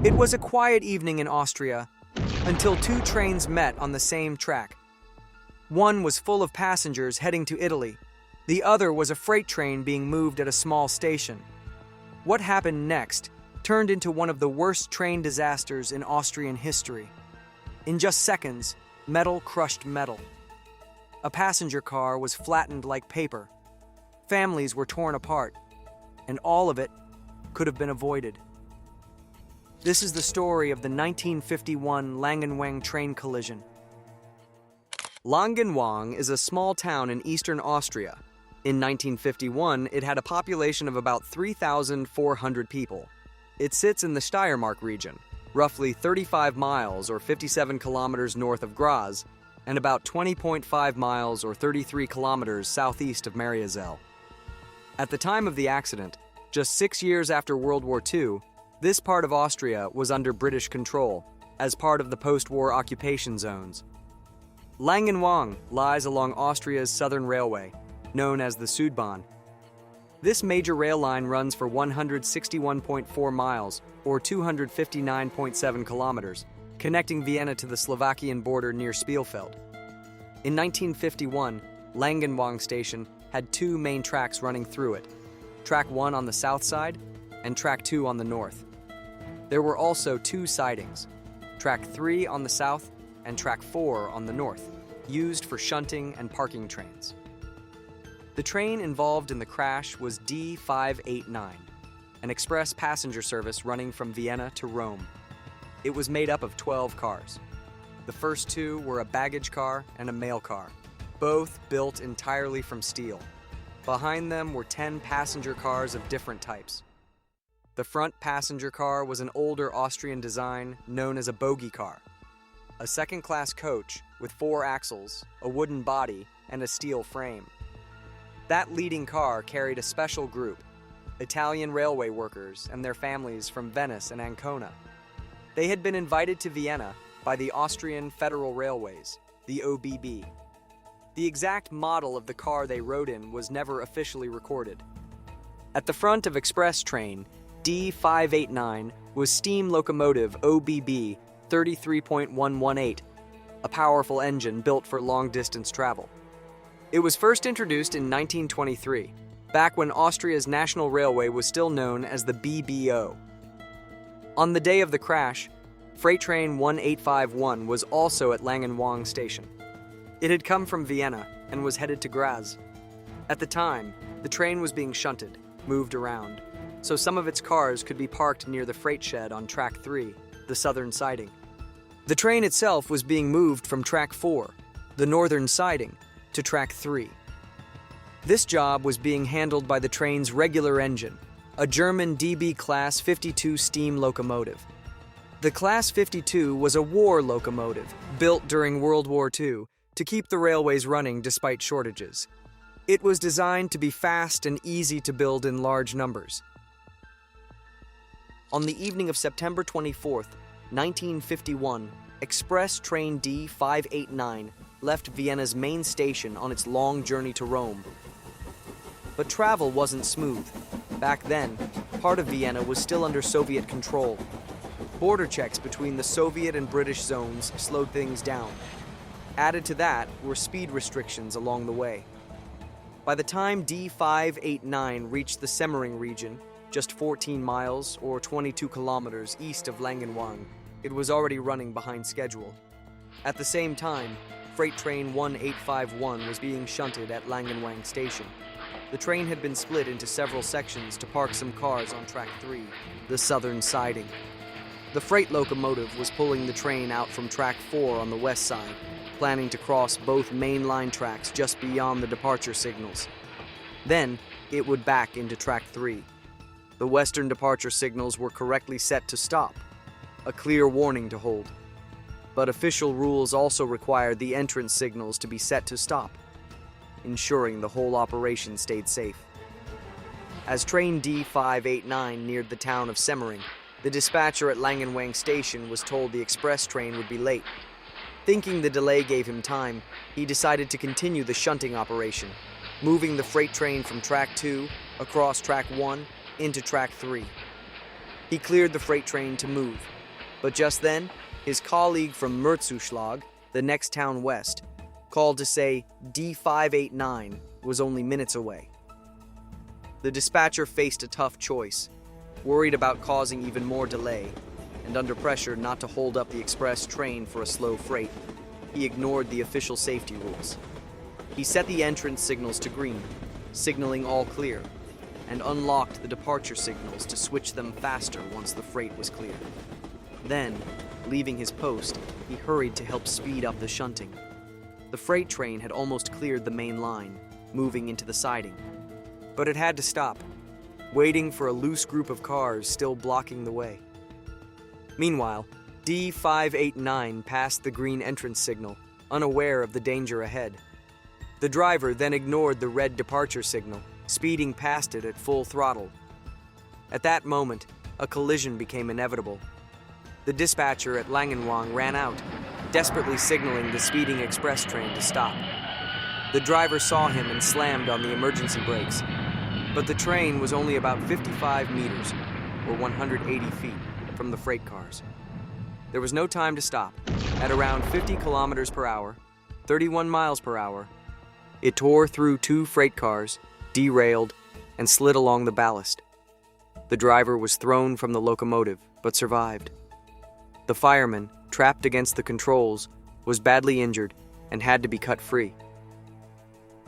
It was a quiet evening in Austria until two trains met on the same track. One was full of passengers heading to Italy. The other was a freight train being moved at a small station. What happened next turned into one of the worst train disasters in Austrian history. In just seconds, metal crushed metal. A passenger car was flattened like paper. Families were torn apart, and all of it could have been avoided. This is the story of the 1951 Langenwang train collision. Langenwang is a small town in eastern Austria. In 1951, it had a population of about 3,400 people. It sits in the Steiermark region, roughly 35 miles or 57 kilometers north of Graz, and about 20.5 miles or 33 kilometers southeast of Mariazell. At the time of the accident, just 6 years after World War II, this part of Austria was under British control, as part of the post-war occupation zones. Langenwang lies along Austria's southern railway, known as the Südbahn. This major rail line runs for 161.4 miles, or 259.7 kilometers, connecting Vienna to the Slovakian border near Spielfeld. In 1951, Langenwang station had two main tracks running through it, Track 1 on the south side and Track 2 on the north. There were also two sidings, Track 3 on the south and Track 4 on the north, used for shunting and parking trains. The train involved in the crash was D589, an express passenger service running from Vienna to Rome. It was made up of 12 cars. The first two were a baggage car and a mail car, both built entirely from steel. Behind them were 10 passenger cars of different types. The front passenger car was an older Austrian design known as a bogie car, a second-class coach with 4 axles, a wooden body, and a steel frame. That leading car carried a special group, Italian railway workers and their families from Venice and Ancona. They had been invited to Vienna by the Austrian Federal Railways, the OBB. The exact model of the car they rode in was never officially recorded. At the front of express train D589 was steam locomotive OBB 33.118, a powerful engine built for long-distance travel. It was first introduced in 1923, back when Austria's national railway was still known as the BBO. On the day of the crash, freight train 1851 was also at Langenwang station. It had come from Vienna and was headed to Graz. At the time, the train was being shunted, moved around, so some of its cars could be parked near the freight shed on Track 3, the southern siding. The train itself was being moved from Track 4, the northern siding, to Track 3. This job was being handled by the train's regular engine, a German DB Class 52 steam locomotive. The Class 52 was a war locomotive built during World War II to keep the railways running despite shortages. It was designed to be fast and easy to build in large numbers. On the evening of September 24th, 1951, Express Train D589 left Vienna's main station on its long journey to Rome. But travel wasn't smooth. Back then, part of Vienna was still under Soviet control. Border checks between the Soviet and British zones slowed things down. Added to that were speed restrictions along the way. By the time D589 reached the Semmering region, just 14 miles or 22 kilometers east of Langenwang, it was already running behind schedule. At the same time, freight train 1851 was being shunted at Langenwang station. The train had been split into several sections to park some cars on Track 3, the southern siding. The freight locomotive was pulling the train out from Track 4 on the west side, planning to cross both main line tracks just beyond the departure signals. Then, it would back into Track 3. The western departure signals were correctly set to stop, a clear warning to hold. But official rules also required the entrance signals to be set to stop, ensuring the whole operation stayed safe. As train D589 neared the town of Semmering, the dispatcher at Langenwang station was told the express train would be late. Thinking the delay gave him time, he decided to continue the shunting operation, moving the freight train from Track 2 across Track 1 into Track 3. He cleared the freight train to move, but just then, his colleague from Mürzuschlag, the next town west, called to say D589 was only minutes away. The dispatcher faced a tough choice, worried about causing even more delay, and under pressure not to hold up the express train for a slow freight. He ignored the official safety rules. He set the entrance signals to green, signaling all clear, and unlocked the departure signals to switch them faster once the freight was clear. Then, leaving his post, he hurried to help speed up the shunting. The freight train had almost cleared the main line, moving into the siding. But it had to stop, waiting for a loose group of cars still blocking the way. Meanwhile, D589 passed the green entrance signal, unaware of the danger ahead. The driver then ignored the red departure signal, speeding past it at full throttle. At that moment, a collision became inevitable. The dispatcher at Langenwang ran out, desperately signaling the speeding express train to stop. The driver saw him and slammed on the emergency brakes, but the train was only about 55 meters, or 180 feet, from the freight cars. There was no time to stop. At around 50 kilometers per hour, 31 miles per hour, it tore through two freight cars, derailed, and slid along the ballast. The driver was thrown from the locomotive, but survived. The fireman, trapped against the controls, was badly injured and had to be cut free.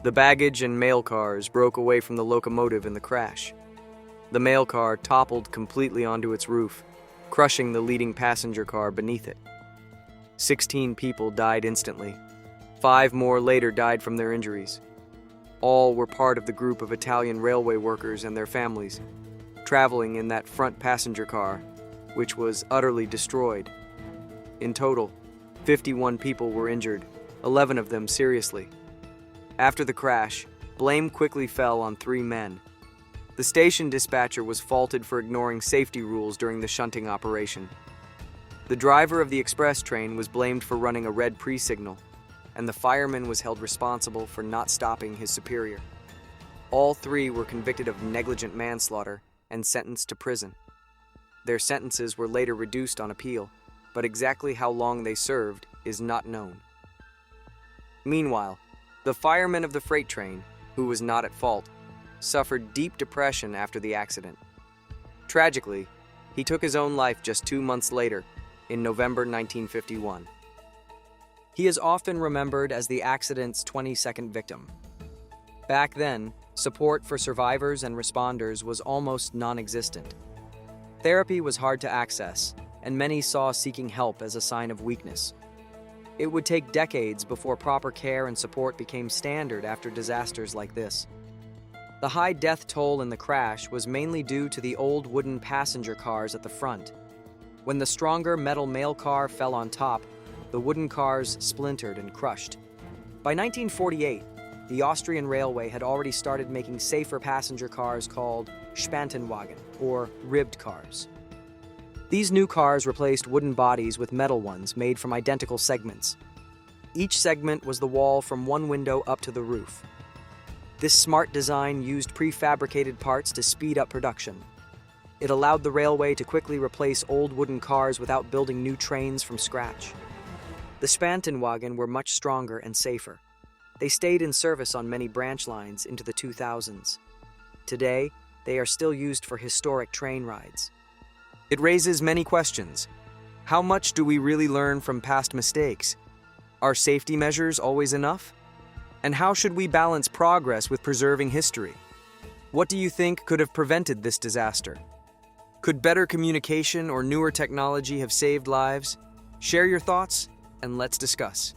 The baggage and mail cars broke away from the locomotive in the crash. The mail car toppled completely onto its roof, crushing the leading passenger car beneath it. 16 people died instantly. 5 more later died from their injuries. All were part of the group of Italian railway workers and their families, traveling in that front passenger car, which was utterly destroyed. In total, 51 people were injured, 11 of them seriously. After the crash, blame quickly fell on 3 men. The station dispatcher was faulted for ignoring safety rules during the shunting operation. The driver of the express train was blamed for running a red pre-signal, and the fireman was held responsible for not stopping his superior. All 3 were convicted of negligent manslaughter and sentenced to prison. Their sentences were later reduced on appeal, but exactly how long they served is not known. Meanwhile, the fireman of the freight train, who was not at fault, suffered deep depression after the accident. Tragically, he took his own life just 2 months later, in November 1951. He is often remembered as the accident's 22nd victim. Back then, support for survivors and responders was almost non-existent. Therapy was hard to access, and many saw seeking help as a sign of weakness. It would take decades before proper care and support became standard after disasters like this. The high death toll in the crash was mainly due to the old wooden passenger cars at the front. When the stronger metal mail car fell on top, the wooden cars splintered and crushed. By 1948, the Austrian railway had already started making safer passenger cars called Spantenwagen, or ribbed cars. These new cars replaced wooden bodies with metal ones made from identical segments. Each segment was the wall from one window up to the roof. This smart design used prefabricated parts to speed up production. It allowed the railway to quickly replace old wooden cars without building new trains from scratch. The Spantenwagen were much stronger and safer. They stayed in service on many branch lines into the 2000s. Today, they are still used for historic train rides. It raises many questions. How much do we really learn from past mistakes? Are safety measures always enough? And how should we balance progress with preserving history? What do you think could have prevented this disaster? Could better communication or newer technology have saved lives? Share your thoughts and let's discuss.